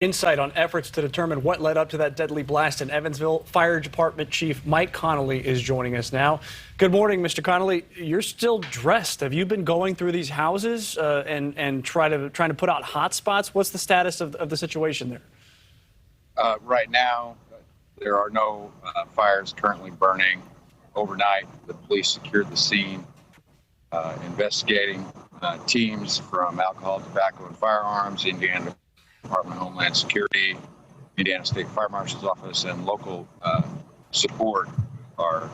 Insight on efforts to determine what led up to that deadly blast in Evansville. Fire Department Chief Mike Connelly is joining us now. Good morning, Mr. Connelly. You're still dressed. Have you been going through these houses and trying to put out hot spots? What's the status of the situation there? Right now, there are no fires currently burning. Overnight, the police secured the scene, investigating teams from Alcohol, Tobacco, and Firearms, Indiana Department of Homeland Security, Indiana State Fire Marshal's Office, and local support are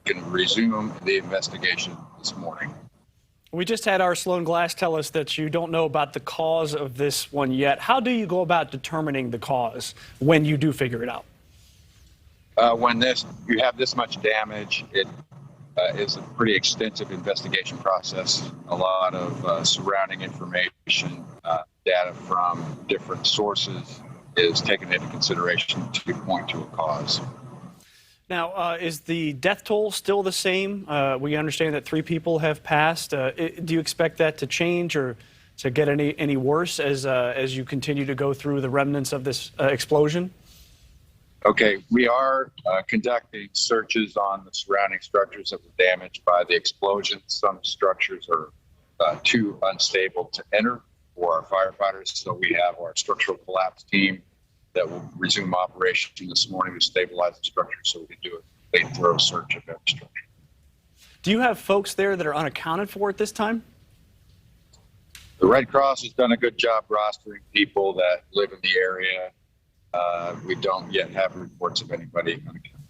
going to resume the investigation this morning. We just had our Sloan Glass tell us that you don't know about the cause of this one yet. How do you go about determining the cause when you do figure it out? When you have this much damage, it is a pretty extensive investigation process. A lot of surrounding information, data from different sources is taken into consideration to point to a cause. Now, is the death toll still the same? We understand that 3 people have passed. Do you expect that to change or to get any worse as you continue to go through the remnants of this explosion? Okay, we are conducting searches on the surrounding structures that were damaged by the explosion. Some structures are too unstable to enter for our firefighters, so we have our structural collapse team that will resume operation this morning to stabilize the structure so we can do a thorough search of every structure. Do you have folks there that are unaccounted for at this time? The Red Cross has done a good job rostering people that live in the area. We don't yet have reports of anybody unaccounted.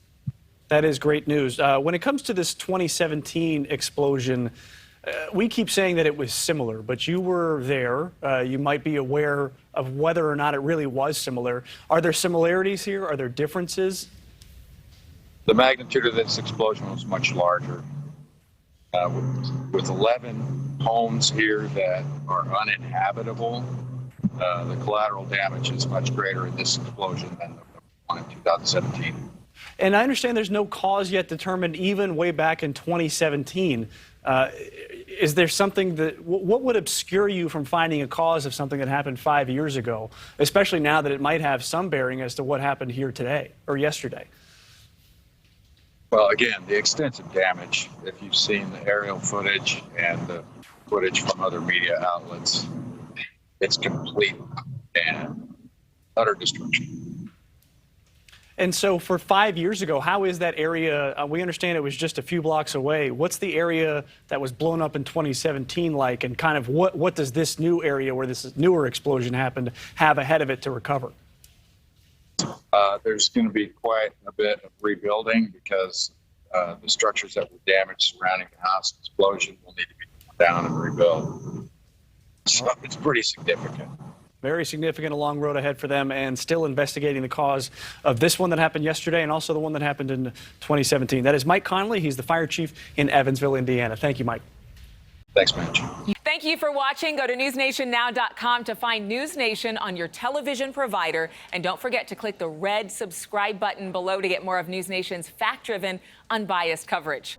That is great news. When it comes to this 2017 explosion, we keep saying that it was similar, but you were there. You might be aware of whether or not it really was similar. Are there similarities here? Are there differences? The magnitude of this explosion was much larger. With 11 homes here that are uninhabitable, the collateral damage is much greater in this explosion than the one in 2017. And I understand there's no cause yet determined even way back in 2017. Is there something what would obscure you from finding a cause of something that happened 5 years ago, especially now that it might have some bearing as to what happened here today or yesterday? Well, again, the extensive damage, if you've seen the aerial footage and the footage from other media outlets, it's complete and utter destruction. And so for 5 years ago, how is that area? We understand it was just a few blocks away. What's the area that was blown up in 2017 like, and kind of what does this new area where this newer explosion happened have ahead of it to recover? There's going to be quite a bit of rebuilding because the structures that were damaged surrounding the house explosion will need to be torn down and rebuilt. So it's pretty significant. Very significant, a long road ahead for them, and still investigating the cause of this one that happened yesterday and also the one that happened in 2017. That is Mike Connelly. He's the fire chief in Evansville, Indiana. Thank you, Mike. Thanks, Mitch. Thank you for watching. Go to newsnationnow.com to find NewsNation on your television provider. And don't forget to click the red subscribe button below to get more of NewsNation's fact-driven, unbiased coverage.